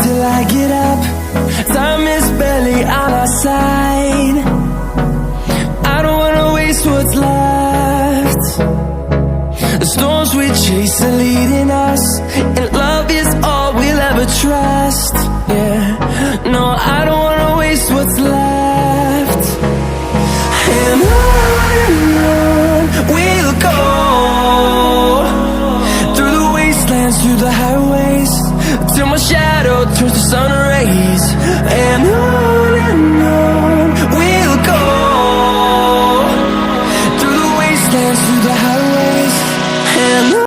till I get up. Time is barely on our side. I don't wanna waste what's left. The storms we chase are leading us, and love is all we'll ever trust. Yeah, no, I don't wanna waste what's left. And on we'll go, through the wastelands, through the highways, till my shadow turns to sun rays. And on